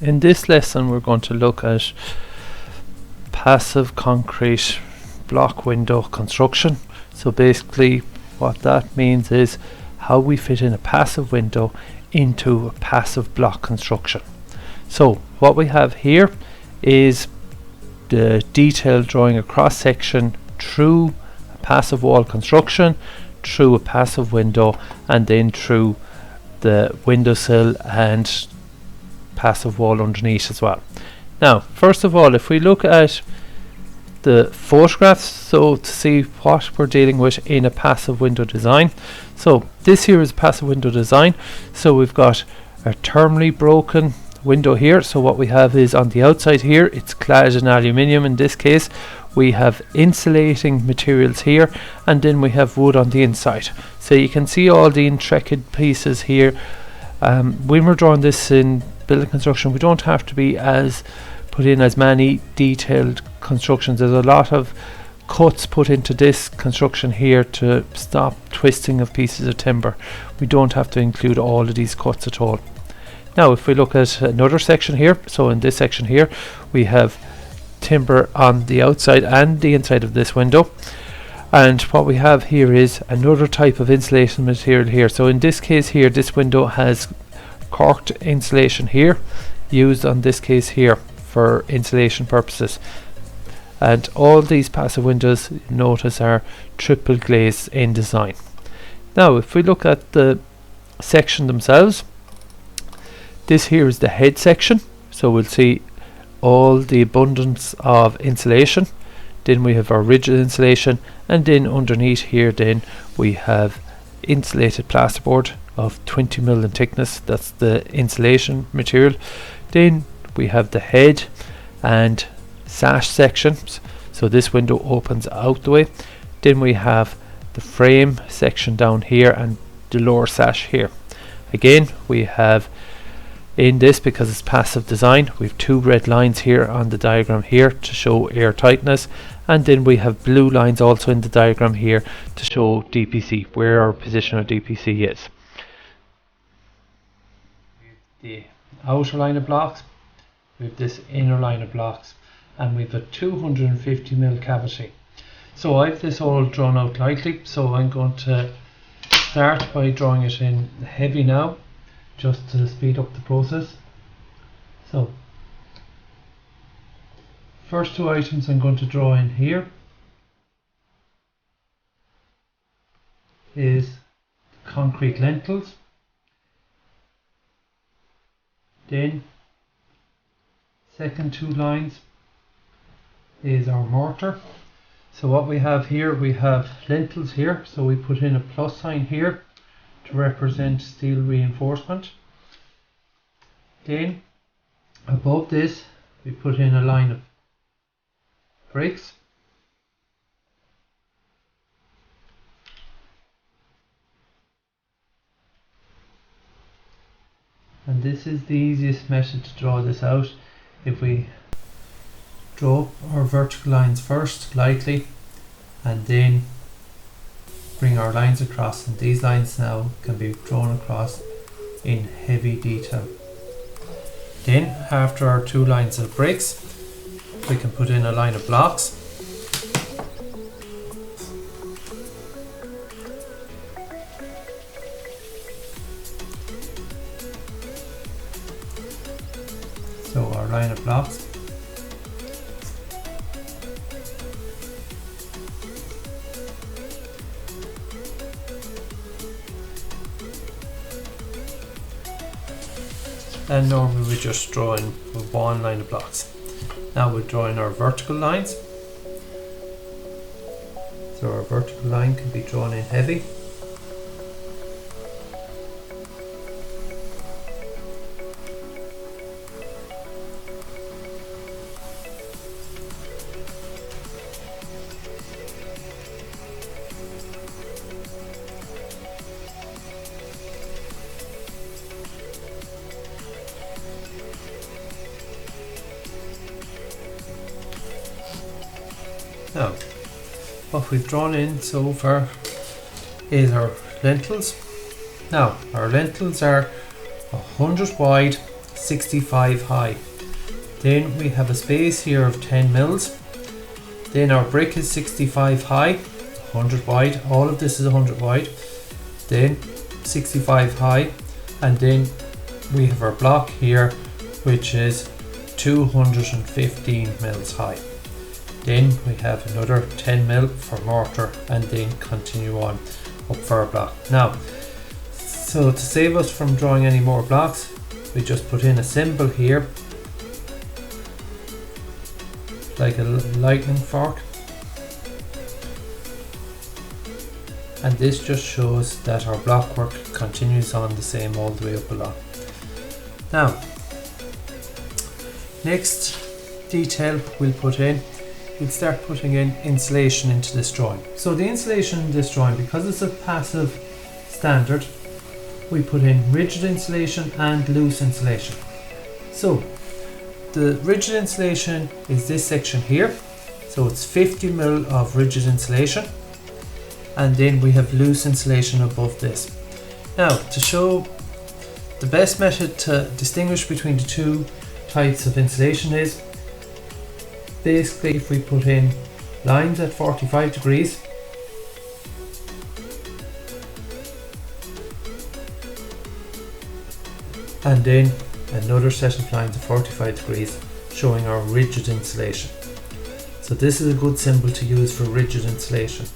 In this lesson we're going to look at passive concrete block window construction. So basically what that means is how we fit in a passive window into a passive block construction. So what we have here is the detailed drawing a cross section through a passive wall construction, through a passive window, and then through the windowsill and passive wall underneath as well. Now first of all, if we look at the photographs, so to see what we're dealing with in a passive window design. So this here is a passive window design. So we've got a thermally broken window here. So what we have is on the outside here, it's clad in aluminium. In this case we have insulating materials here, and then we have wood on the inside. So you can see all the intricate pieces here. When we're drawing this in building construction, we don't have to be put in as many detailed constructions. There's a lot of cuts put into this construction here to stop twisting of pieces of timber. We don't have to include all of these cuts at all. Now if we look at another section here, so in this section here we have timber on the outside and the inside of this window, and what we have here is another type of insulation material here. So in this case here, this window has corked insulation here, used on this case here for insulation purposes. And all these passive windows, notice, are triple glazed in design. Now if we look at the section themselves, this here is the head section, so we'll see all the abundance of insulation. Then we have our rigid insulation, and then underneath here then we have insulated plasterboard of 20 mm in thickness. That's the insulation material. Then we have the head and sash sections, so this window opens out the way. Then we have the frame section down here and the lower sash here. Again we have, in this, because it's passive design, we have two red lines here on the diagram here to show air tightness, and then we have blue lines also in the diagram here to show DPC, where our position of DPC is. The outer line of blocks, we have this inner line of blocks, and we have a 250 mm cavity. So I have this all drawn out lightly, so I'm going to start by drawing it in heavy now, just to speed up the process. So first two items I'm going to draw in here is concrete lintels, then second two lines is our mortar. So what we have here, we have lintels here, so we put in a plus sign here to represent steel reinforcement. Then above this we put in a line of bricks, and this is the easiest method to draw this out. If we draw our vertical lines first lightly and then bring our lines across, and these lines now can be drawn across in heavy detail. Then after our two lines of bricks we can put in a line of blocks, so our line of blocks, and normally we just draw in one line of blocks. Now we'll draw in our vertical lines. So our vertical line can be drawn in heavy. Now, what we've drawn in so far is our lintels. Now, our lintels are 100 wide, 65 high. Then we have a space here of 10 mils. Then our brick is 65 high, 100 wide. All of this is 100 wide. Then 65 high, and then we have our block here, which is 215 mils high. Then we have another 10 mil for mortar, and then continue on up for our block. Now, so to save us from drawing any more blocks, we just put in a symbol here, like a lightning fork, and this just shows that our block work continues on the same all the way up along. Now, next detail we'll start putting in insulation into this drawing. So the insulation in this drawing, because it's a passive standard, we put in rigid insulation and loose insulation. So the rigid insulation is this section here, so it's 50 mil of rigid insulation, and then we have loose insulation above this. Now, to show the best method to distinguish between the two types of insulation is basically if we put in lines at 45 degrees and then another set of lines at 45 degrees showing our rigid insulation. So this is a good symbol to use for rigid insulation.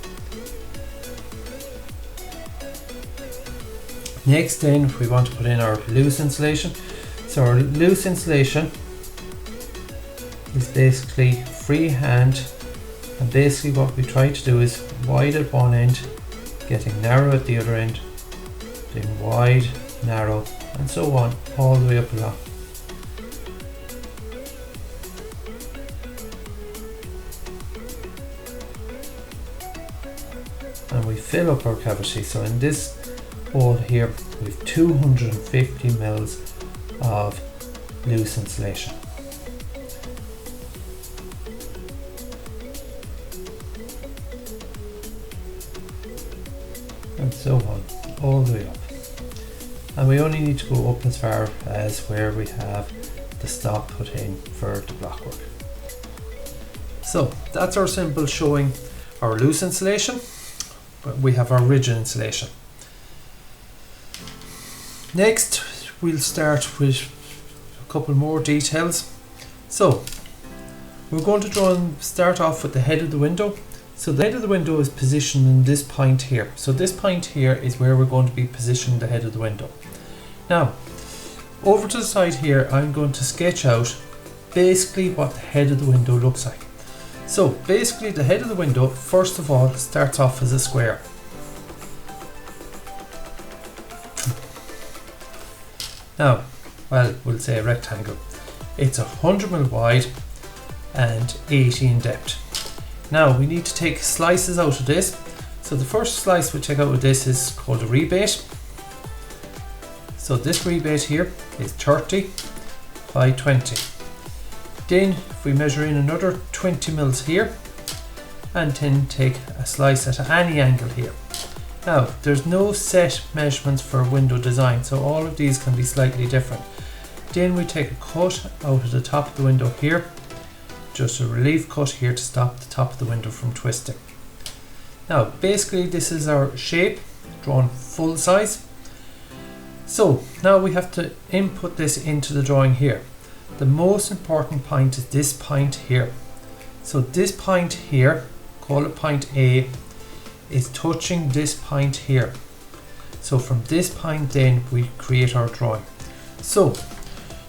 Next then we want to put in our loose insulation. So our loose insulation is basically freehand, and basically what we try to do is wide at one end, getting narrow at the other end, then wide, narrow, and so on all the way up along. And we fill up our cavity. So in this hole here we have 250 mils of loose insulation. And so on all the way up, and we only need to go up as far as where we have the stop put in for the blockwork. So that's our symbol showing our loose insulation, but we have our rigid insulation. Next we'll start with a couple more details. So we're going to start off with the head of the window. So the head of the window is positioned in this point here. So this point here is where we're going to be positioning the head of the window. Now, over to the side here, I'm going to sketch out basically what the head of the window looks like. So basically the head of the window, first of all, starts off as a square. Now, well, we'll say a rectangle. It's 100 mil wide and 80 in depth. Now we need to take slices out of this. So the first slice we take out of this is called a rebate. So this rebate here is 30 by 20. Then if we measure in another 20 mils here, and then take a slice at any angle here. Now there's no set measurements for window design, so all of these can be slightly different. Then we take a cut out of the top of the window here, just a relief cut here to stop the top of the window from twisting. Now basically this is our shape drawn full size. So now we have to input this into the drawing here. The most important point is this point here. So this point here, call it point A, is touching this point here. So from this point then we create our drawing. So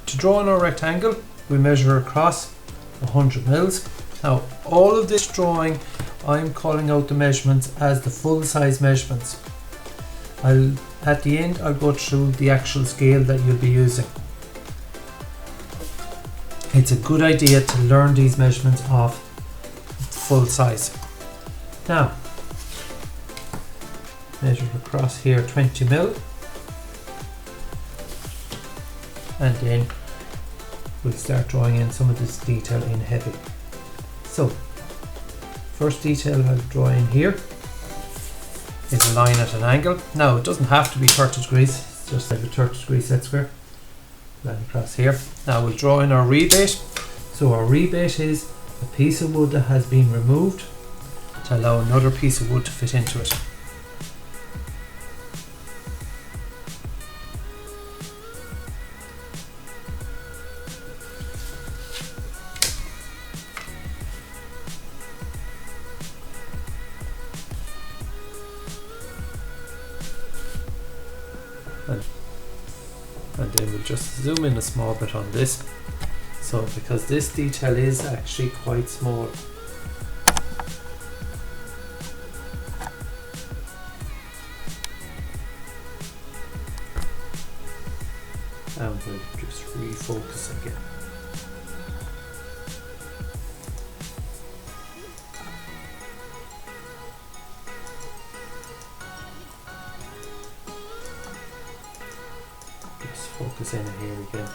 to draw in our rectangle, we measure across 100 mils. Now all of this drawing, I'm calling out the measurements as the full size measurements. At the end I'll go through the actual scale that you'll be using. It's a good idea to learn these measurements off full size. Now measure across here 20 mil, and then we'll start drawing in some of this detail in heavy. So first detail I'll draw in here is a line at an angle. Now it doesn't have to be 30 degrees, it's just like a 30 degree set square. line across here. Now we'll draw in our rebate. So our rebate is a piece of wood that has been removed to allow another piece of wood to fit into it. And then we'll just zoom in a small bit on this. So because this detail is actually quite small. And we'll just refocus again. Focus in here again,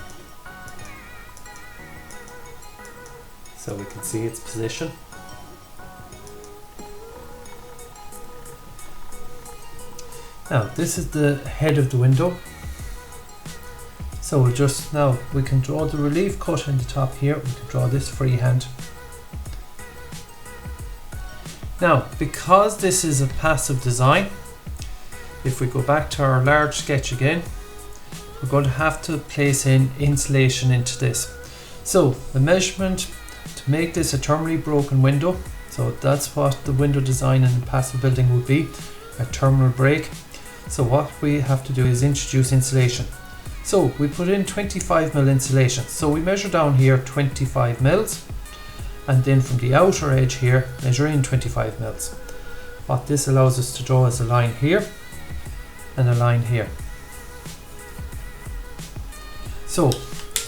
so we can see its position. Now this is the head of the window, so we can draw the relief cut in the top here. We can draw this freehand. Now because this is a passive design, if we go back to our large sketch again, we're going to have to place in insulation into this. So the measurement to make this a terminally broken window, so that's what the window design in a passive building would be, a terminal break. So what we have to do is introduce insulation. So we put in 25mm insulation. So we measure down here 25mm, and then from the outer edge here measure in 25mm. What this allows us to draw is a line here and a line here. So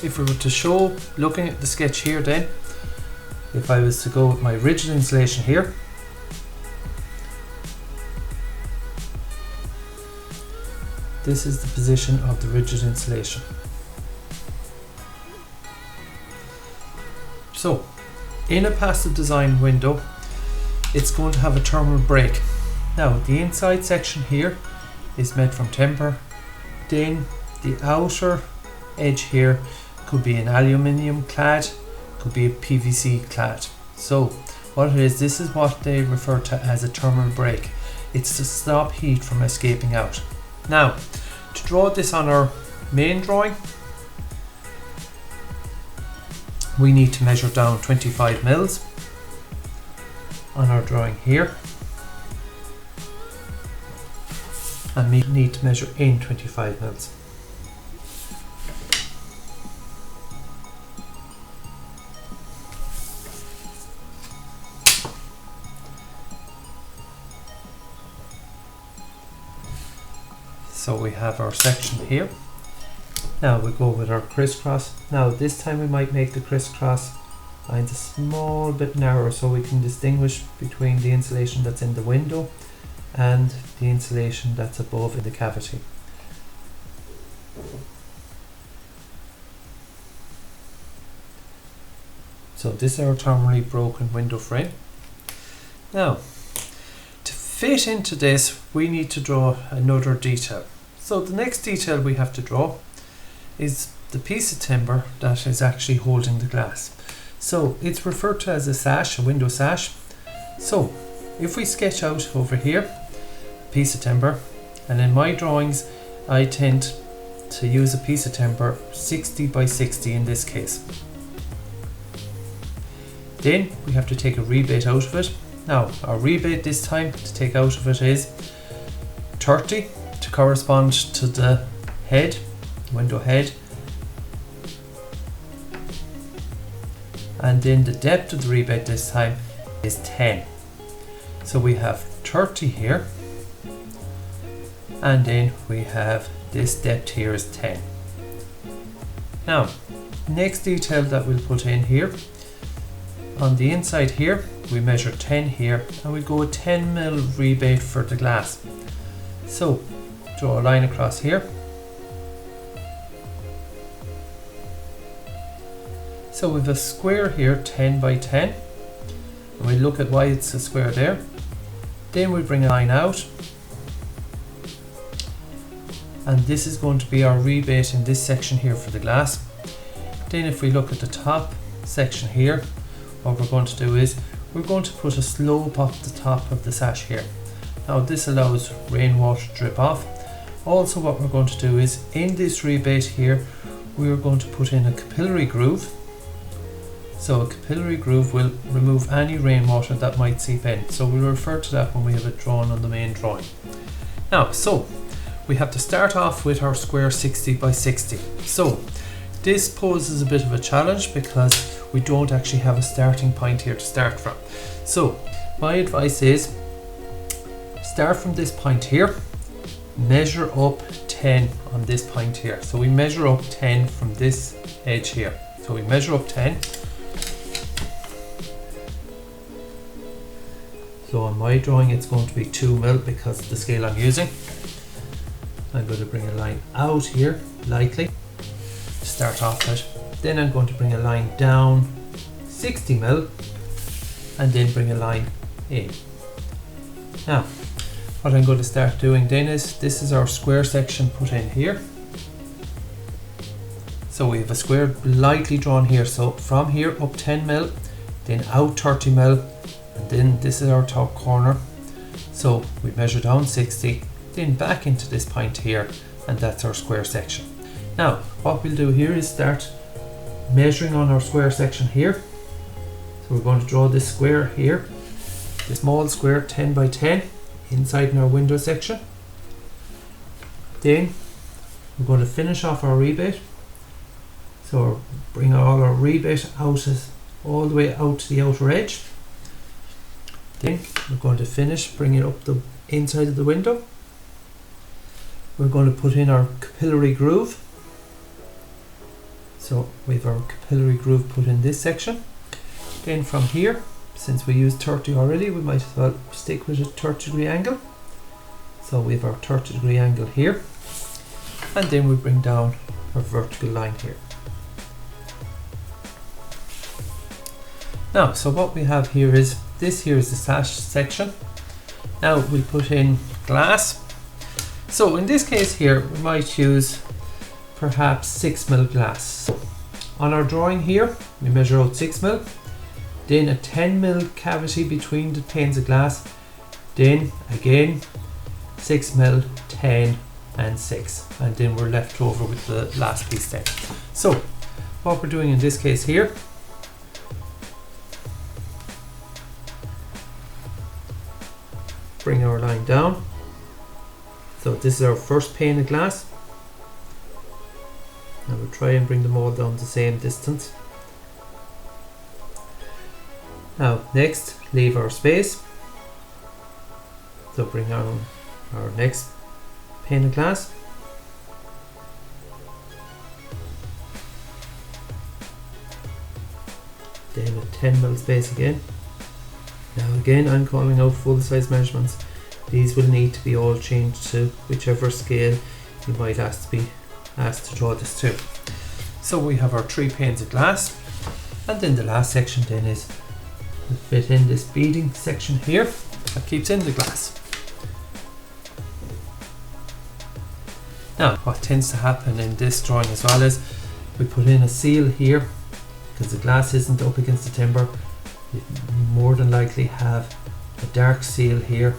if we were to show, looking at the sketch here then, if I was to go with my rigid insulation here, this is the position of the rigid insulation. So in a passive design window, it's going to have a terminal break. Now the inside section here is made from timber, then the outer edge here could be an aluminium clad, could be a PVC clad. So what it is, this is what they refer to as a terminal break. It's to stop heat from escaping out. Now to draw this on our main drawing, we need to measure down 25mm on our drawing here, and we need to measure in 25mm. So we have our section here. Now we go with our crisscross. Now this time we might make the crisscross lines a small bit narrower so we can distinguish between the insulation that's in the window and the insulation that's above in the cavity. So this is our terminally broken window frame. Now to fit into this we need to draw another detail. So the next detail we have to draw is the piece of timber that is actually holding the glass. So it's referred to as a sash, a window sash. So if we sketch out over here a piece of timber, and in my drawings I tend to use a piece of timber 60 by 60 in this case. Then we have to take a rebate out of it. Now our rebate this time to take out of it is 30 to correspond to the head, window head, and then the depth of the rebate this time is 10. So we have 30 here, and then we have this depth here is 10. Now next detail that we'll put in here, on the inside here we measure 10 here, and we go with 10mm rebate for the glass. So draw a line across here. So we have a square here 10 by 10, and we look at why it's a square there. Then we bring a line out, and this is going to be our rebate in this section here for the glass. Then if we look at the top section here, what we're going to do is we're going to put a slope off the top of the sash here. Now this allows rainwater to drip off. Also what we're going to do is in this rebate here we're going to put in a capillary groove. So a capillary groove will remove any rainwater that might seep in. So we'll refer to that when we have it drawn on the main drawing. Now, so we have to start off with our square 60 by 60. So this poses a bit of a challenge because we don't actually have a starting point here to start from. So my advice is start from this point here, measure up 10 on this point here. So we measure up 10 from this edge here. So we measure up 10. So on my drawing it's going to be 2 mil because of the scale I'm using. I'm going to bring a line out here lightly to start off with. Then I'm going to bring a line down 60 mil and then bring a line in. Now what I'm going to start doing then is, this is our square section put in here. So we have a square lightly drawn here, so from here up 10 mil, then out 30 mil, and then this is our top corner. So we measure down 60, then back into this point here, and that's our square section. Now what we'll do here is start measuring on our square section here. So we're going to draw this square here, this small square 10 by 10 inside in our window section. Then we're going to finish off our rebate. So bring all our rebate out all the way out to the outer edge. Then we're going to finish bringing it up the inside of the window. We're going to put in our capillary groove. So we have our capillary groove put in this section. Then from here, since we used 30 already, we might as well stick with a 30-degree angle. So we have our 30-degree angle here, and then we bring down our vertical line here. Now, so what we have here is, this here is the sash section. Now we'll put in glass. So in this case here, we might use perhaps 6 mil glass. So on our drawing here, we measure out 6 mil. Then a 10 mil cavity between the panes of glass, then again 6 mil, 10 and 6, and then we're left over with the last piece then. So what we're doing in this case here, bring our line down. So this is our first pane of glass, and we'll try and bring them all down the same distance. Now next, leave our space. So bring on our next pane of glass. Then a 10 mil space again. Now again, I'm calling out full size measurements. These will need to be all changed to whichever scale you might ask to draw this to. So we have our 3 panes of glass, and then the last section then is to fit in this beading section here that keeps in the glass. Now what tends to happen in this drawing as well is we put in a seal here, because the glass isn't up against the timber. You more than likely have a dark seal here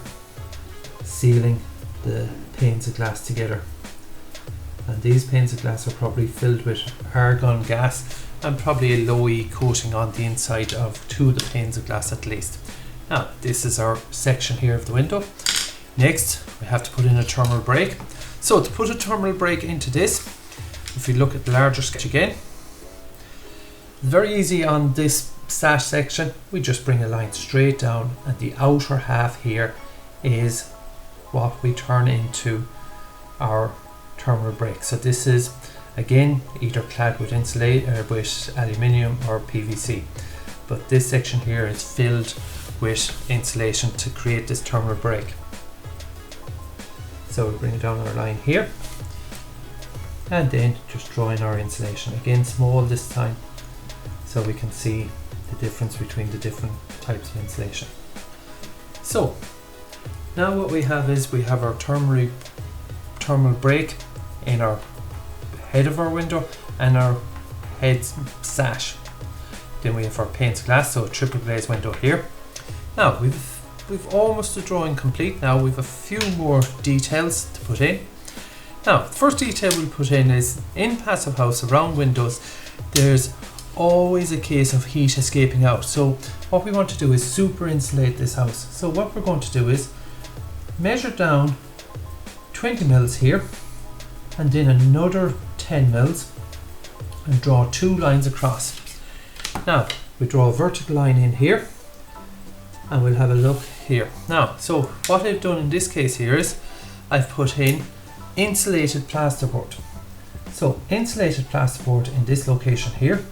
sealing the panes of glass together, and these panes of glass are probably filled with argon gas and probably a low E coating on the inside of 2 of the panes of glass at least. Now this is our section here of the window. Next we have to put in a thermal break. So to put a thermal break into this, if you look at the larger sketch again, very easy on this sash section. We just bring a line straight down, and the outer half here is what we turn into our thermal break. So this is again either clad with with aluminium or PVC, but this section here is filled with insulation to create this thermal break. So we bring down our line here, and then just draw in our insulation, again small this time, so we can see the difference between the different types of insulation. So now what we have is we have our thermal break in our head of our window and our head sash. Then we have our paint glass, so a triple glaze window here. Now we've almost the drawing complete. Now we've a few more details to put in. Now the first detail we'll put in is in passive house around windows there's always a case of heat escaping out. So what we want to do is super insulate this house. So what we're going to do is measure down 20 mils here and then another 10 mils and draw 2 lines across. Now we draw a vertical line in here and we'll have a look here. Now, so what I've done in this case here is I've put in insulated plasterboard. So insulated plasterboard in this location here.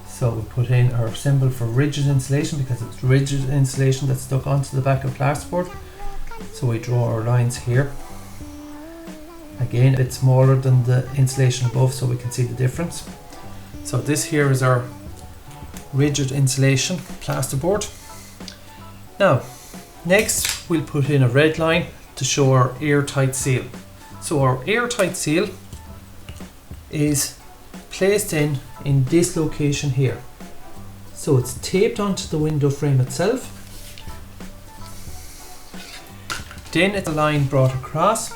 So we put in our symbol for rigid insulation because it's rigid insulation that's stuck onto the back of plasterboard. So we draw our lines here. Again, it's smaller than the insulation above so we can see the difference. So this here is our rigid insulation plasterboard. Now, next we'll put in a red line to show our airtight seal. So our airtight seal is placed in this location here. So it's taped onto the window frame itself. Then it's a line brought across.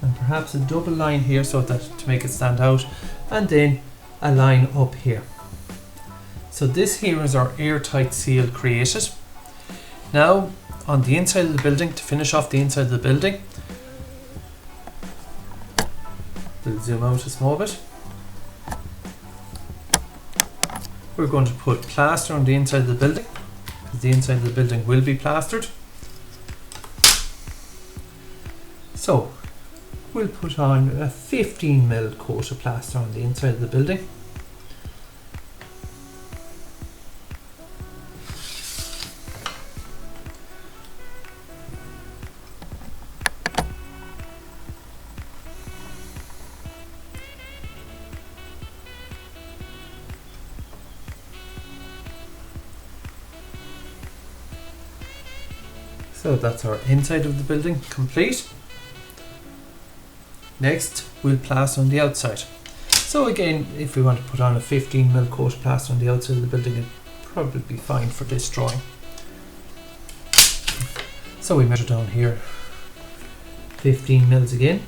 And perhaps a double line here so that to make it stand out. And then a line up here. So this here is our airtight seal created. Now on the inside of the building, to finish off the inside of the building, we'll zoom out a small bit. We're going to put plaster on the inside of the building because the inside of the building will be plastered. So we'll put on a 15 mil coat of plaster on the inside of the building. So that's our inside of the building complete. Next we'll plaster on the outside. So again, if we want to put on a 15 mil coat of plaster on the outside of the building, it'd probably be fine for this drawing. So we measure down here 15 mils again.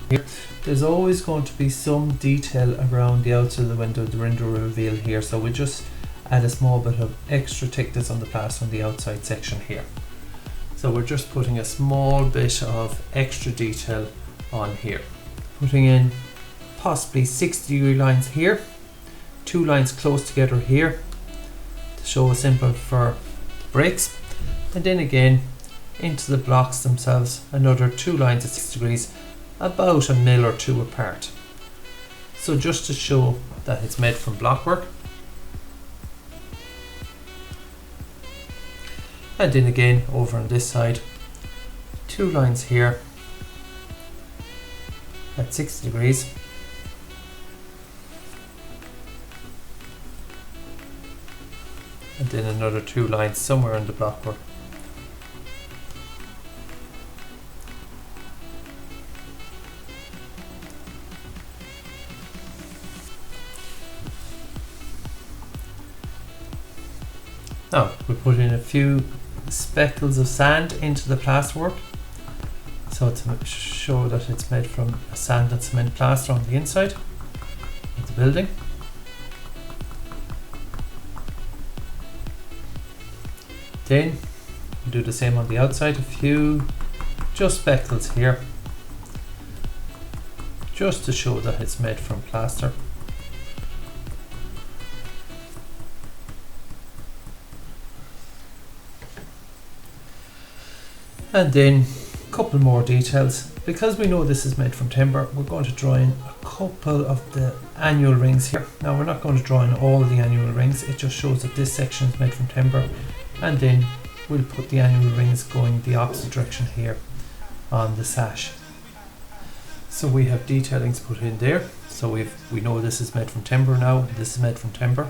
Here, there's always going to be some detail around the outside of the window reveal here, so we just add a small bit of extra thickness on the plaster on the outside section here. So we're just putting a small bit of extra detail on here. Putting in possibly 60-degree lines here, 2 lines close together here to show a symbol for bricks, and then again into the blocks themselves another 2 lines at 6 degrees, about a mil or 2 apart. So just to show that it's made from blockwork. And then again over on this side, 2 lines here at 60 degrees. And then another 2 lines somewhere in the blockwork. Now we put in a few speckles of sand into the plasterwork, so to show that it's made from a sand and cement plaster on the inside of the building. Then we do the same on the outside, a few just speckles here, just to show that it's made from plaster. And then a couple more details. Because we know this is made from timber, we're going to draw in a couple of the annual rings here. Now we're not going to draw in all the annual rings, it just shows that this section is made from timber, and then we'll put the annual rings going the opposite direction here on the sash. So we have detailings put in there, so we know this is made from timber now, this is made from timber.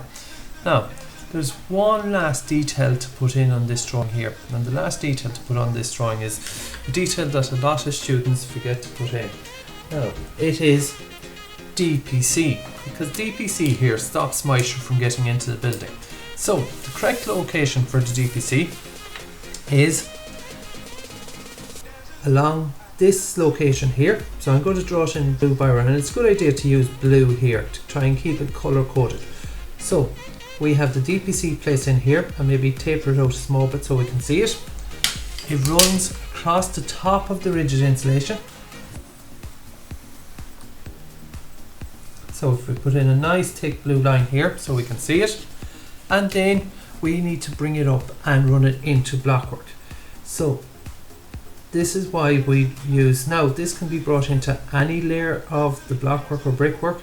Now there's one last detail to put in on this drawing here, and the last detail to put on this drawing is a detail that a lot of students forget to put in. Now it is DPC, because DPC here stops moisture from getting into the building. So the correct location for the DPC is along this location here. So I'm going to draw it in blue biro, and it's a good idea to use blue here to try and keep it colour coded. So we have the DPC placed in here, and maybe taper it out a small bit so we can see it. It runs across the top of the rigid insulation. So if we put in a nice thick blue line here so we can see it, and then we need to bring it up and run it into Blockwork. So this is why we use, now this can be brought into any layer of the blockwork or brickwork.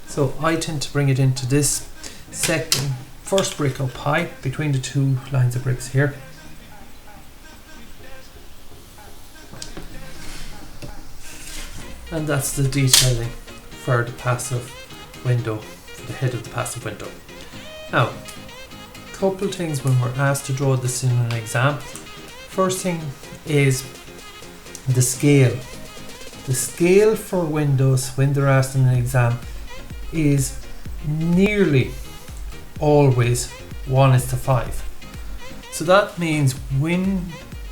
So I tend to bring it into this second first brick up high between the two lines of bricks here. And that's the detailing for the passive window, for the head of the passive window. Now, a couple of things when we're asked to draw this in an exam. First thing is the scale. The scale for windows when they're asked in an exam is nearly always 1:5. So that means when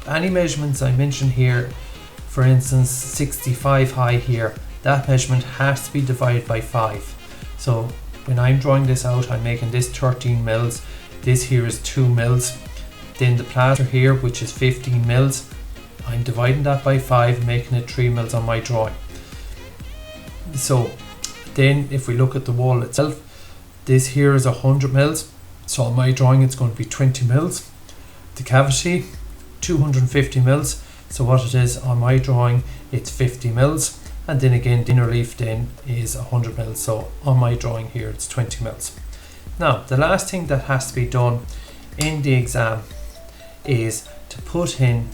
any measurements I mention here, for instance 65 high here, that measurement has to be divided by 5. So when I'm drawing this out, I'm making this 13 mils, this here is 2 mils, then the plaster here, which is 15 mils, I'm dividing that by 5, making it 3 mils on my drawing. So then if we look at the wall itself, this here is 100 mils, so on my drawing it's going to be 20 mils. The cavity, 250 mils, so what it is on my drawing, it's 50 mils. And then again, the inner leaf then is 100 mils, so on my drawing here it's 20 mils. Now, the last thing that has to be done in the exam is to put in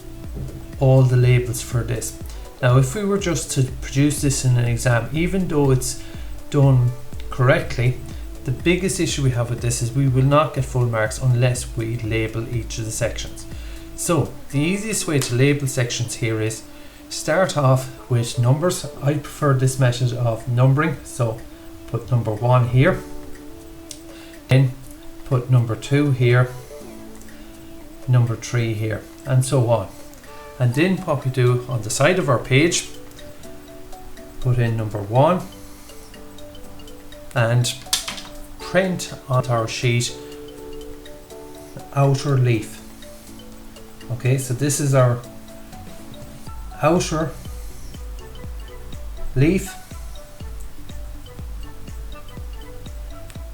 all the labels for this. Now, if we were just to produce this in an exam, even though it's done correctly, the biggest issue we have with this is we will not get full marks unless we label each of the sections. So the easiest way to label sections here is start off with numbers. I prefer this method of numbering, so put number 1 here, then put number 2 here, number 3 here, and so on. And then what we do on the side of our page, put in number 1 and print on our sheet outer leaf. Okay, so this is our outer leaf,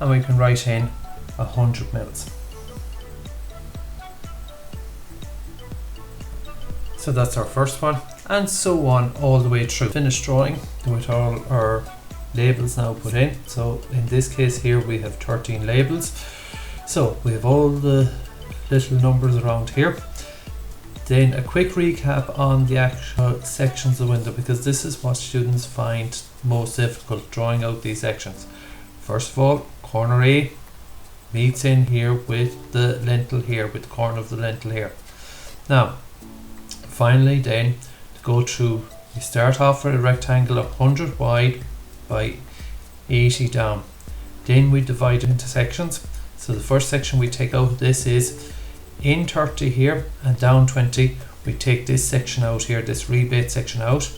and we can write in 100 mils. So that's our first one, and so on all the way through. Finished drawing with all our labels now put in. So in this case here we have 13 labels, so we have all the little numbers around here. Then a quick recap on the actual sections of the window, because this is what students find most difficult, drawing out these sections. First of all, corner A meets in here with the lintel here, with the corner of the lintel here. Now finally then, to go through, we start off with a rectangle of 100 wide by 80 down. Then we divide it into sections. So the first section we take out of this is in 30 here and down 20. We take this section out here, this rebate section out.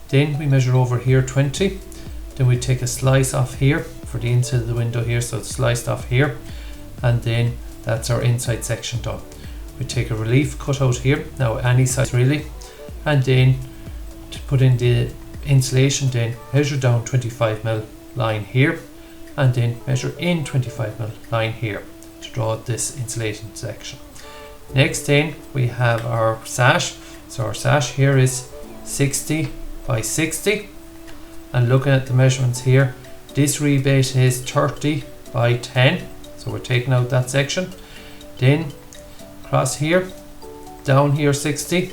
Then we measure over here 20. Then we take a slice off here for the inside of the window here, so it's sliced off here, and then that's our inside section done. We take a relief cut out here, now any size really, and then to put in the insulation, then measure down 25 mil line here, and then measure in 25 mil line here to draw this insulation section. Next then we have our sash. So our sash here is 60 by 60, and looking at the measurements here, this rebate is 30 by 10, so we're taking out that section. Then across here, down here 60,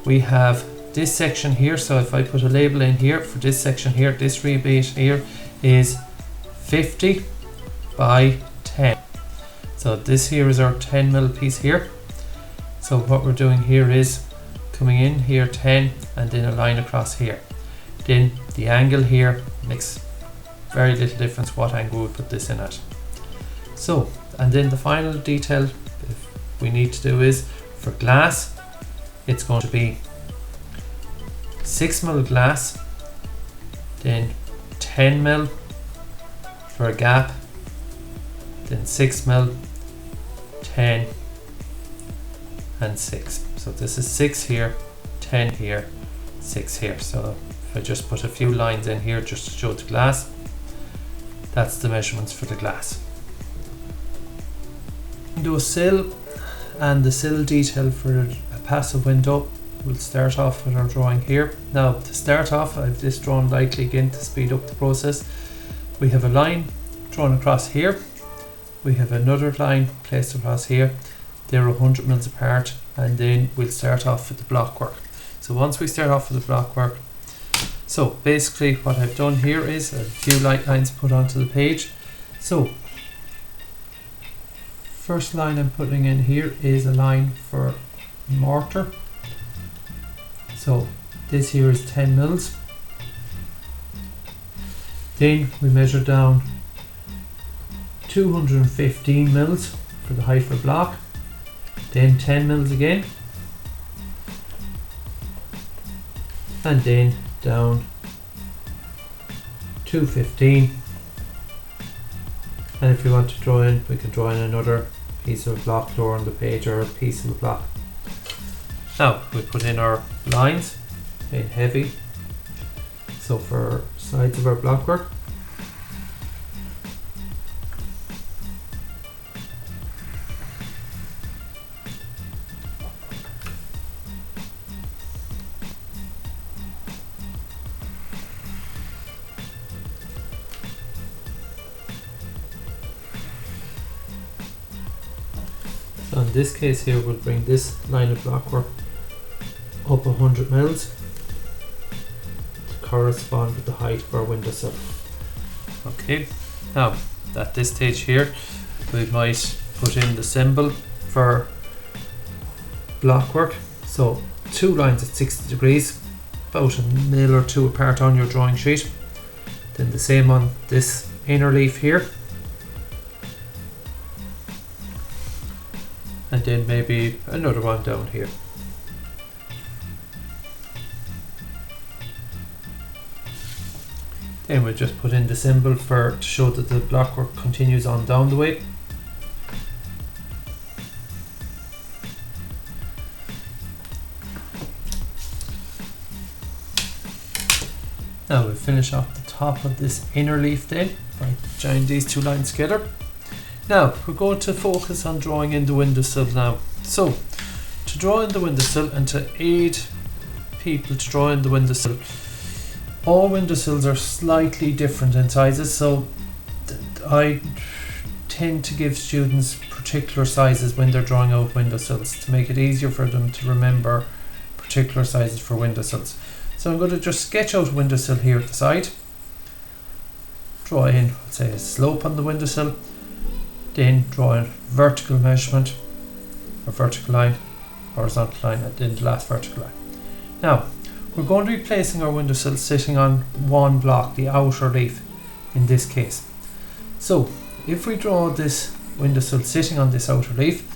we have this section here. So if I put a label in here for this section here, this rebate here is 50 by 10. So this here is our 10mm piece here. So what we're doing here is coming in here 10 and then a line across here. Then the angle here makes very little difference what angle we put this in at. So, and then the final detail we need to do is for glass, it's going to be 6mm glass, then 10mm for a gap, then 6mm, 10 and 6. So this is 6 here, 10 here, 6 here. So if I just put a few lines in here just to show the glass, that's the measurements for the glass. Do a sill and the sill detail for a passive window. We'll start off with our drawing here. Now to start off, I've this drawn lightly again to speed up the process. We have a line drawn across here. We have another line placed across here. They're 100mm apart, and then we'll start off with the block work. So once we start off with the block work, so basically what I've done here is a few light lines put onto the page. So first line I'm putting in here is a line for mortar. So this here is 10mm. Then we measure down 215mm for the height for block. Then 10mm again. And then down 215. And if you want to draw in, we can draw in another piece of block lower on the page or a piece of the block. Now we put in our lines in heavy. So for sides of our block work, so in this case here we'll bring this line of block work up 100mm to correspond with the height of our windowsill. Okay, now at this stage here we might put in the symbol for block work. So two lines at 60 degrees, about a mil or two apart on your drawing sheet. Then the same on this inner leaf here. And then maybe another one down here. Then we'll just put in the symbol to show that the block work continues on down the way. Now we'll finish off the top of this inner leaf then by joining these two lines together. Now we're going to focus on drawing in the windowsill now. So to draw in the windowsill and to aid people to draw in the windowsill, all windowsills are slightly different in sizes, so I tend to give students particular sizes when they're drawing out windowsills to make it easier for them to remember particular sizes for windowsills. So I'm going to just sketch out a windowsill here at the side, draw in, let's say, a slope on the windowsill, then draw in vertical measurement, a vertical line, horizontal line, and then the last vertical line. Now we're going to be placing our windowsill sitting on one block, the outer leaf in this case. So if we draw this windowsill sitting on this outer leaf,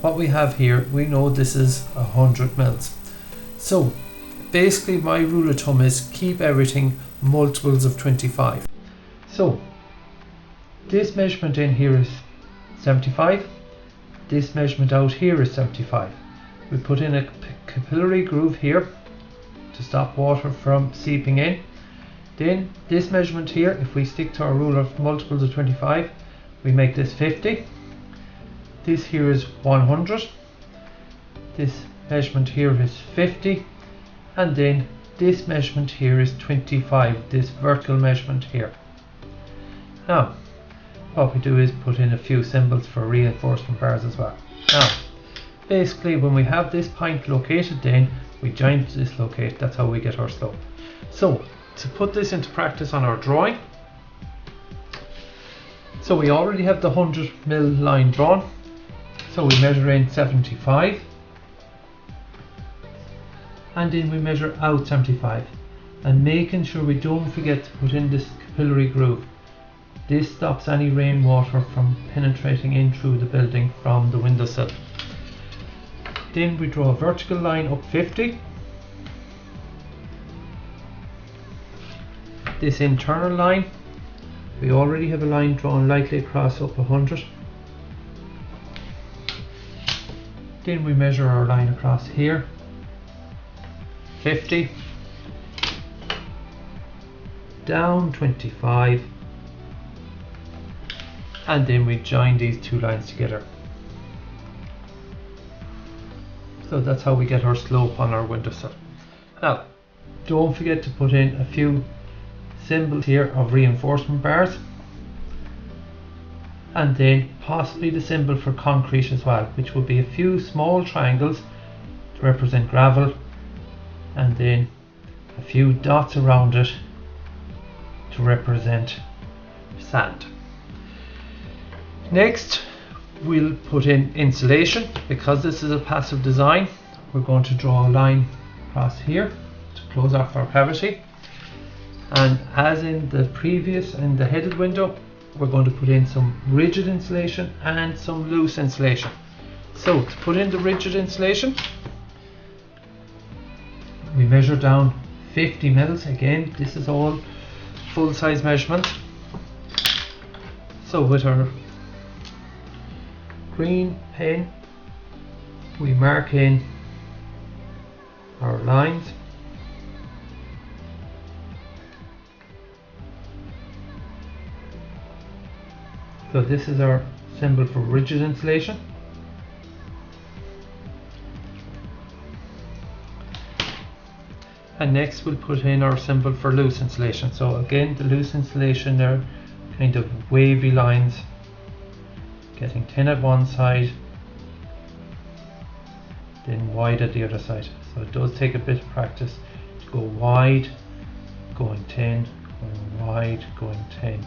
what we have here, we know this is 100mm. So basically my rule of thumb is keep everything multiples of 25. So this measurement in here is 75, this measurement out here is 75. We put in a capillary groove here to stop water from seeping in. Then this measurement here, if we stick to our rule of multiples of 25, we make this 50. This here is 100. This measurement here is 50, and then this measurement here is 25, this vertical measurement here. Now what we do is put in a few symbols for reinforcement bars as well. Now basically when we have this point located, then we join this locate. That's how we get our slope. So to put this into practice on our drawing, so we already have the 100mm line drawn, so we measure in 75 and then we measure out 75, and making sure we don't forget to put in this capillary groove. This stops any rainwater from penetrating in through the building from the windowsill. Then we draw a vertical line up 50. This internal line, we already have a line drawn lightly across up 100. Then we measure our line across here, 50, down 25, and then we join these two lines together. So that's how we get our slope on our windowsill. Now don't forget to put in a few symbols here of reinforcement bars, and then possibly the symbol for concrete as well, which will be a few small triangles to represent gravel, and then a few dots around it to represent sand. Next we'll put in insulation. Because this is a passive design, we're going to draw a line across here to close off our cavity, and as in the previous and the headed window, we're going to put in some rigid insulation and some loose insulation. So to put in the rigid insulation, we measure down 50 mils. Again, this is all full size measurement. So with our green pen we mark in our lines, so this is our symbol for rigid insulation. And next we'll put in our symbol for loose insulation. So again, the loose insulation, they're kind of wavy lines, getting thin at one side, then wide at the other side. So it does take a bit of practice to go wide, going thin, going wide, going thin.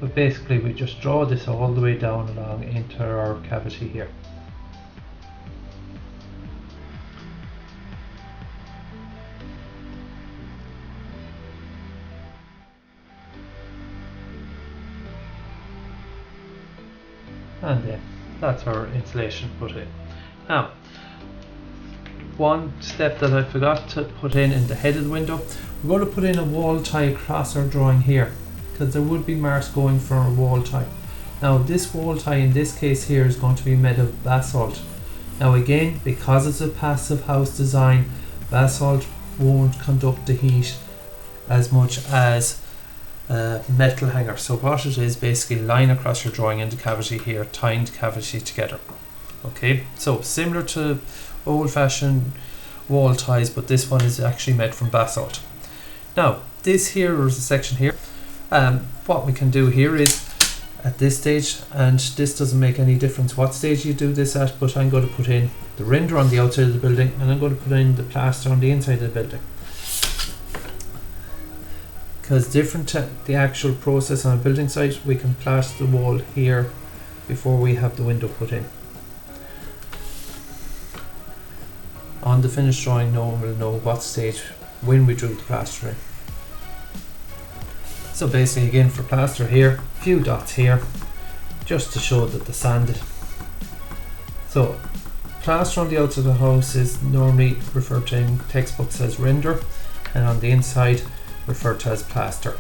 But basically we just draw this all the way down along into our cavity here. And then that's our insulation put in. Now, one step that I forgot to put in the headed window, we're going to put in a wall tie across our drawing here, because there would be marks going for a wall tie. Now this wall tie in this case here is going to be made of basalt. Now again, because it's a passive house design, basalt won't conduct the heat as much as metal hanger. So what it is, basically line across your drawing in the cavity here, tying the cavity together. Okay, so similar to old-fashioned wall ties, but this one is actually made from basalt. Now this here is a section here. What we can do here is at this stage, and this doesn't make any difference what stage you do this at, but I'm going to put in the render on the outside of the building and I'm going to put in the plaster on the inside of the building, because different to the actual process on a building site, we can plaster the wall here before we have the window put in. On the finished drawing, no one will know what stage when we drew the plaster in. So basically again, for plaster here, a few dots here just to show that the sand. So plaster on the outside of the house is normally referred to in textbooks as render, and on the inside referred to as plaster.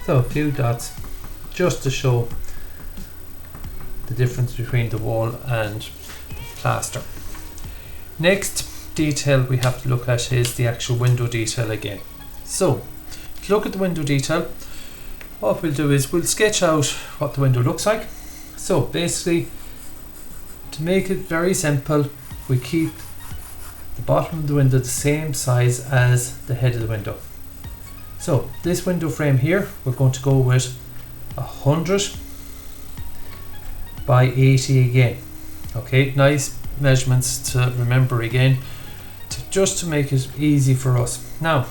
So a few dots just to show the difference between the wall and the plaster. Next detail we have to look at is the actual window detail again. So to look at the window detail, what we'll do is we'll sketch out what the window looks like, So basically, to make it very simple, we keep the bottom of the window the same size as the head of the window. So this window frame here, we're going to go with 100 by 80 again. Okay, nice measurements to remember again, just to make it easy for us. Now,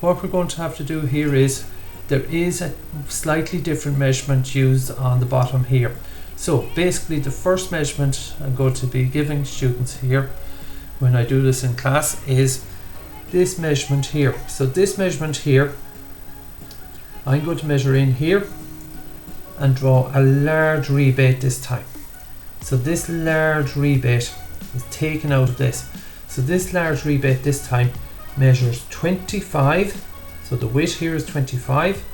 what we're going to have to do here is, there is a slightly different measurement used on the bottom here. So basically the first measurement I'm going to be giving students here when I do this in class is this measurement here. So this measurement here, I'm going to measure in here and draw a large rebate this time. So this large rebate is taken out of this. So this large rebate this time measures 25. So the width here is 25,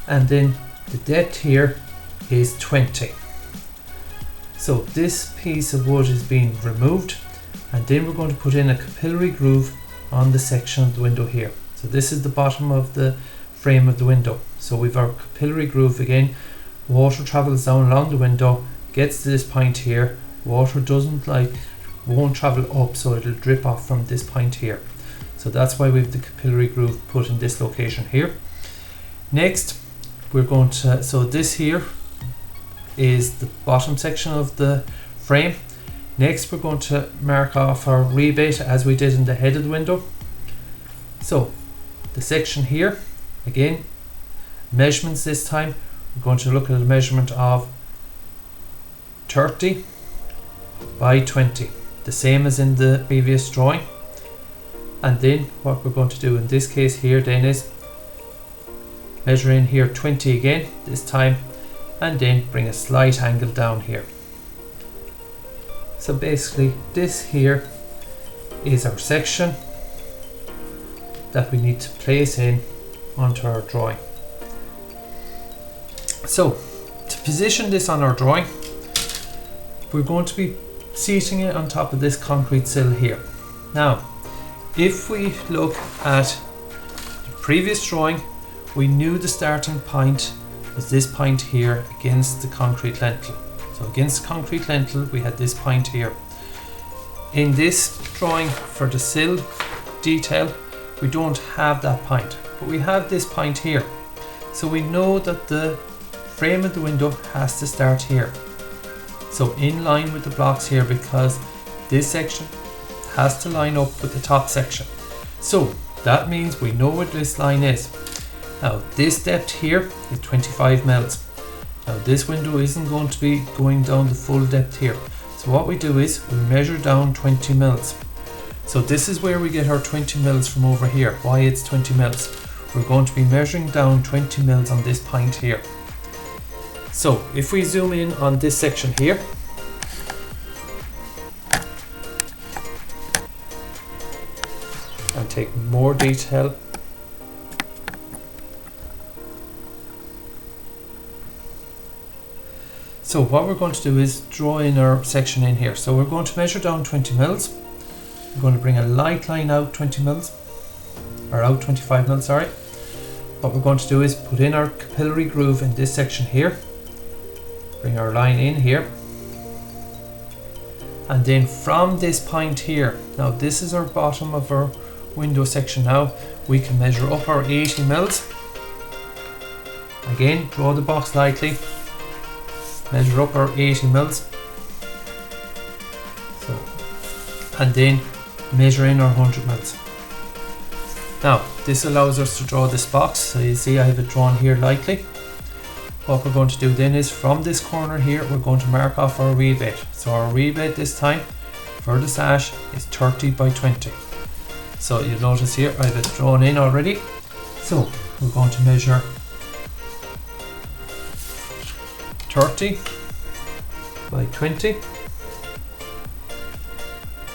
and then the depth here is 20. So this piece of wood is being removed, and then we're going to put in a capillary groove on the section of the window here. So this is the bottom of the frame of the window. So we've our capillary groove again. Water travels down along the window, gets to this point here. Water won't travel up, so it'll drip off from this point here. So that's why we have the capillary groove put in this location here. Next, we're going to, so this here is the bottom section of the frame. Next, we're going to mark off our rebate as we did in the head of the window. So the section here, again, measurements this time, we're going to look at a measurement of 30 by 20, the same as in the previous drawing. And then what we're going to do in this case here then is measure in here 20 again this time, and then bring a slight angle down here. So basically this here is our section that we need to place in onto our drawing. So to position this on our drawing, we're going to be seating it on top of this concrete sill here. Now, if we look at the previous drawing, we knew the starting point was this point here against the concrete lintel. So against the concrete lintel, we had this point here. In this drawing for the sill detail, we don't have that point, but we have this point here. So we know that the frame of the window has to start here. So in line with the blocks here, because this section has to line up with the top section. So that means we know what this line is. Now this depth here is 25 mils. Now this window isn't going to be going down the full depth here. So what we do is we measure down 20 mils. So this is where we get our 20 mils from over here. Why it's 20 mils? We're going to be measuring down 20 mils on this point here. So if we zoom in on this section here, and take more detail, so what we're going to do is draw in our section in here. So we're going to measure down 20 mils. We're going to bring a light line out 20 mils, or out 25 mils, sorry. What we're going to do is put in our capillary groove in this section here, bring our line in here, and then from this point here, now this is our bottom of our window section. Now we can measure up our 80 mils. Again, draw the box lightly, measure up our 80 mils, so, and then measure in our 100 mils. Now this allows us to draw this box. So you see I have it drawn here lightly. What we're going to do then is from this corner here, we're going to mark off our rebate. So our rebate this time for the sash is 30 by 20. So you'll notice here I have it drawn in already. So we're going to measure 30 by 20.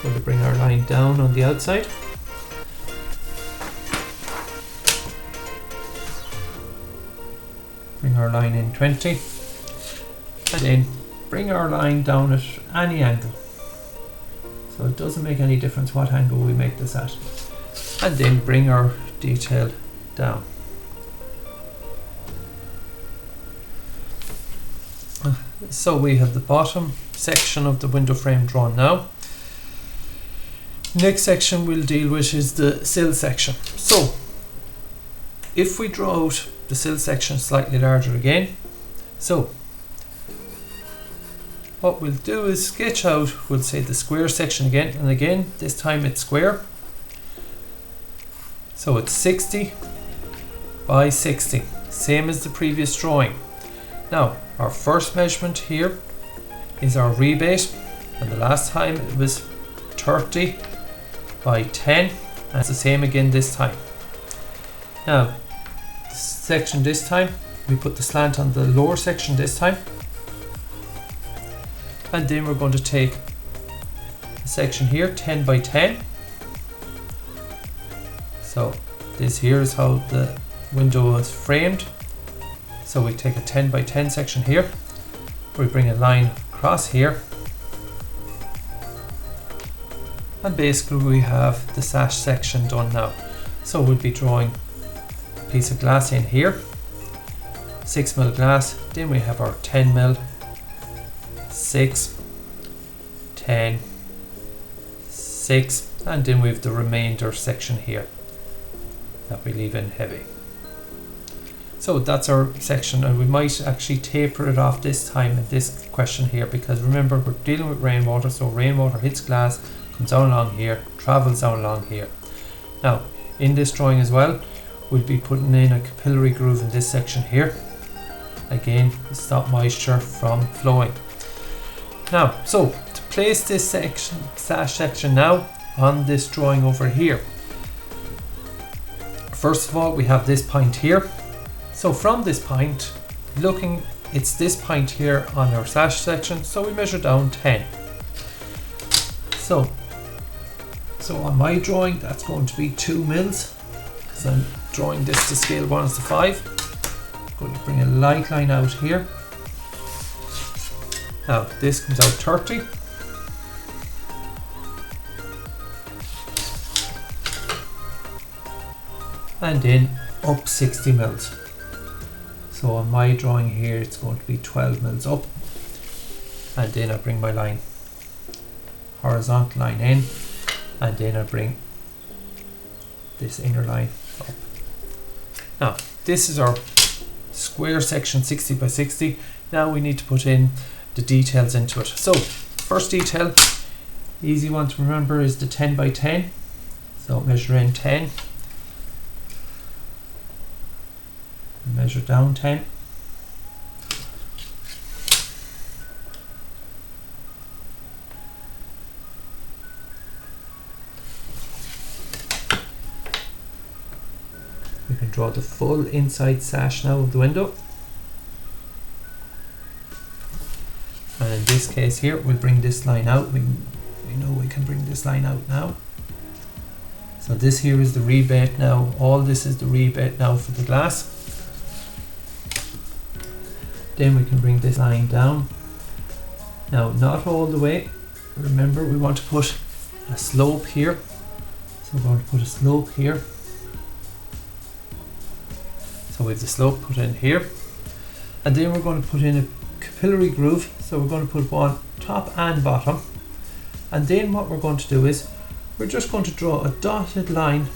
Going to bring our line down on the outside. Bring our line in 20, and then bring our line down at any angle. So it doesn't make any difference what angle we make this at. And then bring our detail down. So we have the bottom section of the window frame drawn now. Next section we'll deal with is the sill section. So if we draw out the sill section slightly larger again, so what we'll do is sketch out, we'll say the square section again, and again this time it's square. So it's 60 by 60, same as the previous drawing. Now our first measurement here is our rebate, and the last time it was 30 by 10, and it's the same again this time. Now section this time, we put the slant on the lower section this time, and then we're going to take the section here 10 by 10. So this here is how the window is framed. So we take a 10 by 10 section here, we bring a line across here, and basically we have the sash section done now. So we'll be drawing a piece of glass in here, 6mm glass, then we have our 10mm, 6, 10, 6, and then we have the remainder section here that we leave in heavy. So that's our section, and we might actually taper it off this time in this question here, because remember we're dealing with rainwater, so rainwater hits glass, comes down along here, travels down along here. Now in this drawing as well, we'll be putting in a capillary groove in this section here, again to stop moisture from flowing. Now, so to place this section, sash section now on this drawing over here, first of all we have this point here. So from this point, looking, it's this point here on our sash section, so we measure down 10. So on my drawing that's going to be 2 mils, because I'm drawing this to scale 1:5. I'm going to bring a light line out here. Now this comes out 30. And then up 60 mils. So on my drawing here it's going to be 12 mils up, and then I bring my line, horizontal line in, and then I bring this inner line up. Now this is our square section 60 by 60. Now we need to put in the details into it. So first detail, easy one to remember, is the 10 by 10. So measure in 10, measure down 10. We can draw the full inside sash now of the window. And in this case here, we'll bring this line out. We know we can bring this line out now. So this here is the rebate now. All this is the rebate now for the glass. Then we can bring this line down. Now not all the way. Remember we want to put a slope here. So we're going to put a slope here. So we have the slope put in here. And then we're going to put in a capillary groove. So we're going to put one top and bottom. And then what we're going to do is we're just going to draw a dotted line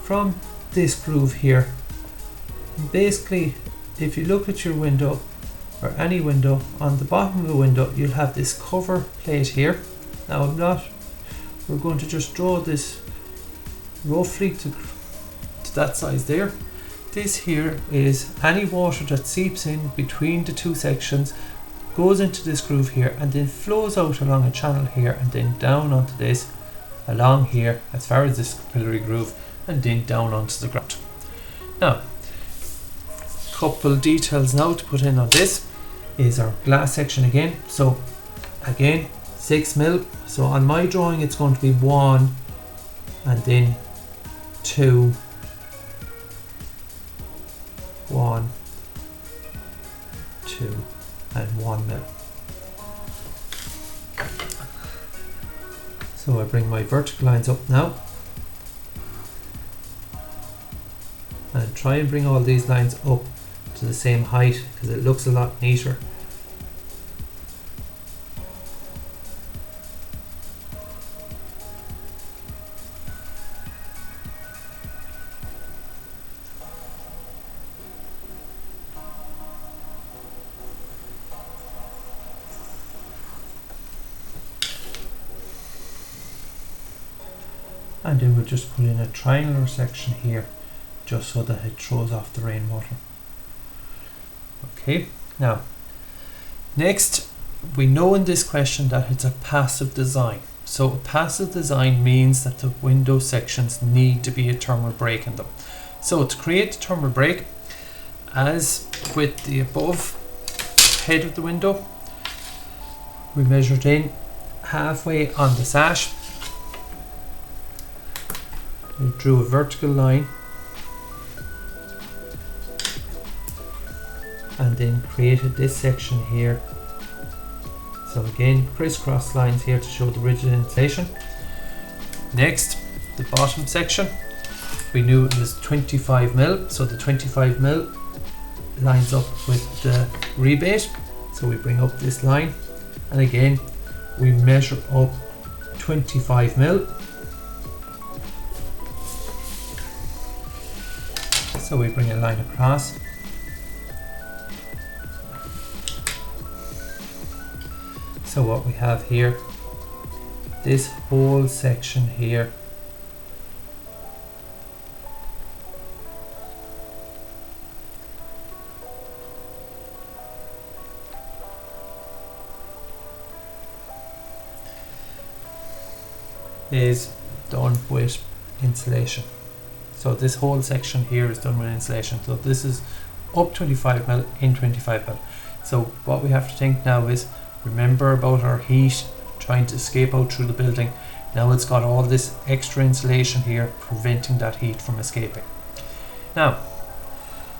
from this groove here. And basically, if you look at your window, or any window, on the bottom of the window you'll have this cover plate here. Now we're going to just draw this roughly to that size there. This here is any water that seeps in between the two sections, goes into this groove here, and then flows out along a channel here, and then down onto this, along here as far as this capillary groove, and then down onto the ground. Now couple details now to put in on this is our glass section again. So again 6 mil. So on my drawing it's going to be 1 and then 2, 1, 2 and 1 mil. So I bring my vertical lines up now and try and bring all these lines up to the same height, because it looks a lot neater and then we'll just put in a triangular section here just so that it throws off the rainwater. Okay, now next, we know in this question that it's a passive design. So a passive design means that the window sections need to be a thermal break in them. So to create a thermal break, as with the above head of the window, we measured in halfway on the sash. We drew a vertical line and then created this section here. So again, crisscross lines here to show the rigid insulation. Next, the bottom section, we knew it was 25mm, so the 25mm lines up with the rebate. So we bring up this line, and again we measure up 25mm. So we bring a line across. So what we have here, this whole section here is done with insulation. So this whole section here is done with insulation. So this is up 25mm in 25mm. So what we have to think now is, remember about our heat trying to escape out through the building. Now it's got all this extra insulation here preventing that heat from escaping. Now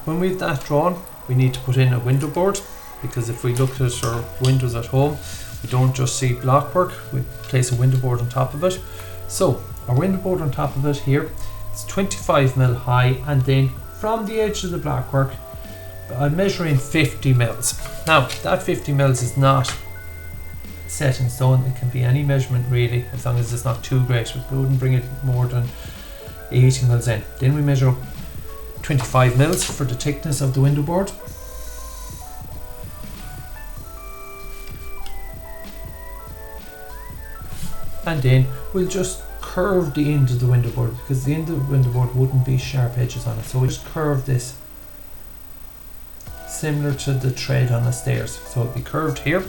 when we've that drawn, we need to put in a window board, because if we look at our windows at home, we don't just see blockwork, we place a window board on top of it. So our window board on top of it here, it's 25mm high, and then from the edge of the blockwork I'm measuring 50mm. Now that 50mm is not set in stone, it can be any measurement really, as long as it's not too great. We wouldn't bring it more than 80mm in. Then we measure up 25mm for the thickness of the window board. And then we'll just curve the end of the window board, because the end of the window board wouldn't be sharp edges on it. So we just curve this similar to the tread on the stairs. So it'll be curved here.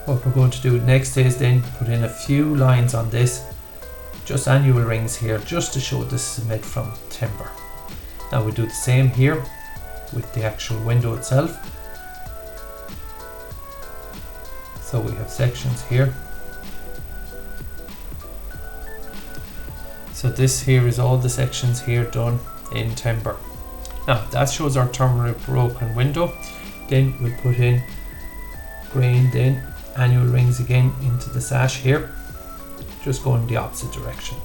What we're going to do next is then put in a few lines on this, just annual rings here, just to show this is made from timber. Now we do the same here with the actual window itself. So we have sections here. So this here is all the sections here done in timber. Now that shows our thermally broken window. Then we put in grained in annual rings again into the sash here, just going the opposite direction.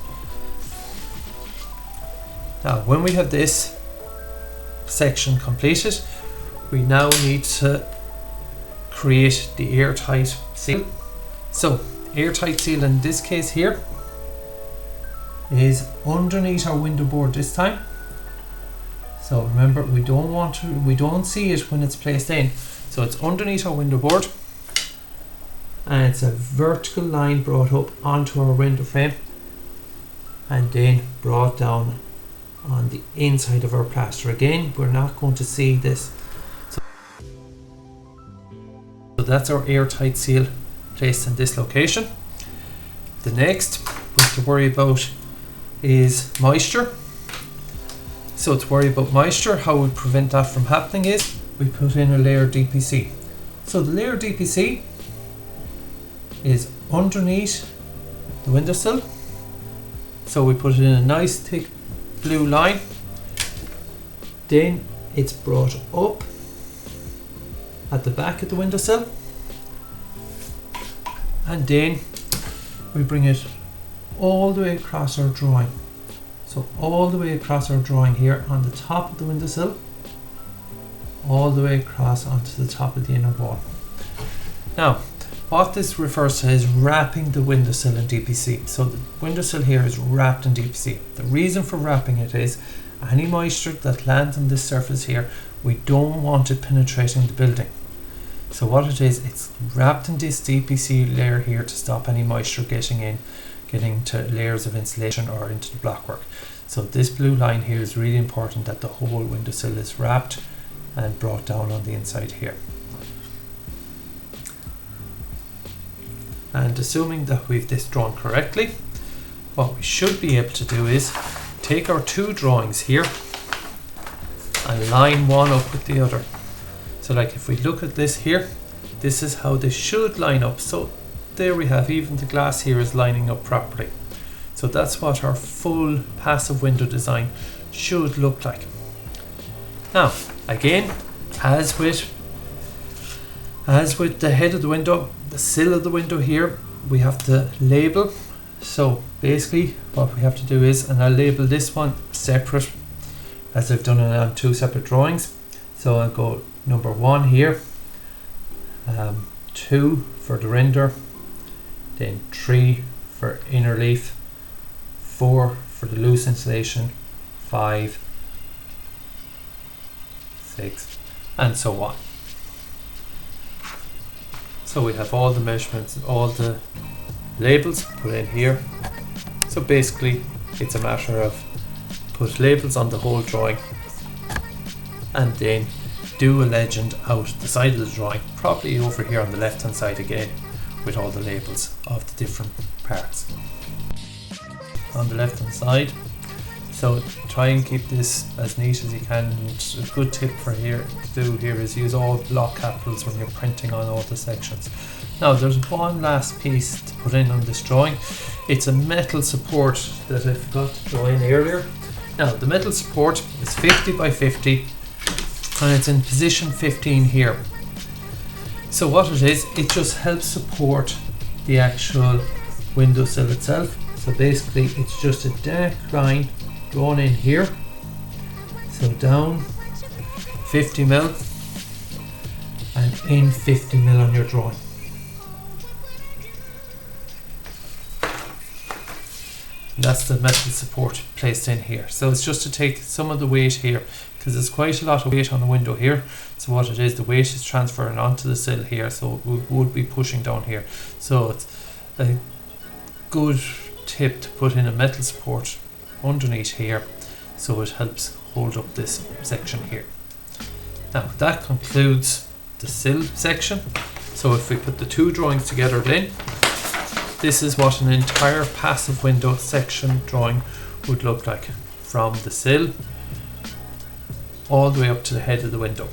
Now when we have this section completed, we now need to create the airtight seal. So airtight seal in this case here is underneath our window board this time. So remember, we don't see it when it's placed in. So it's underneath our window board, and it's a vertical line brought up onto our window frame and then brought down on the inside of our plaster. Again, we're not going to see this. So that's our airtight seal placed in this location. The next we have to worry about is moisture. So to worry about moisture, how we prevent that from happening is we put in a layer DPC. So the layer DPC is underneath the windowsill. So we put it in a nice thick blue line. Then it's brought up at the back of the windowsill, and then we bring it all the way across our drawing. So all the way across our drawing here on the top of the windowsill, all the way across onto the top of the inner wall. Now, what this refers to is wrapping the windowsill in DPC. So the windowsill here is wrapped in DPC. The reason for wrapping it is any moisture that lands on this surface here, we don't want it penetrating the building. So what it is, it's wrapped in this DPC layer here to stop any moisture getting in getting to layers of insulation or into the blockwork. So this blue line here is really important, that the whole windowsill is wrapped and brought down on the inside here. And assuming that we've this drawn correctly, what we should be able to do is take our two drawings here and line one up with the other. So like if we look at this here, this is how they should line up. So there we have, even the glass here is lining up properly. So that's what our full passive window design should look like. Now again, as with the head of the window, the sill of the window here, we have to label. So basically what we have to do is, and I'll label this one separate as I've done it on two separate drawings. So I'll go number 1 here, 2 for the render, then 3 for inner leaf, 4 for the loose insulation, 5, 6, and so on. So we have all the measurements, all the labels put in here. So basically it's a matter of put labels on the whole drawing and then do a legend out the side of the drawing, probably over here on the left hand side again, with all the labels of the different parts on the left hand side. So try and keep this as neat as you can. And a good tip for here to do here is use all block capitals when you're printing on all the sections. Now there's one last piece to put in on this drawing. It's a metal support that I forgot to draw in earlier. Now the metal support is 50 by 50 and it's in position 15 here. So what it is, it just helps support the actual windowsill itself. So basically it's just a dark line drawn in here, so down 50mm and in 50mm on your drawing. And that's the metal support placed in here. So it's just to take some of the weight here, because there's quite a lot of weight on the window here. So what it is, the weight is transferring onto the sill here, so it would be pushing down here. So it's a good tip to put in a metal support underneath here, so it helps hold up this section here. Now that concludes the sill section. So if we put the two drawings together, then this is what an entire passive window section drawing would look like, from the sill all the way up to the head of the window.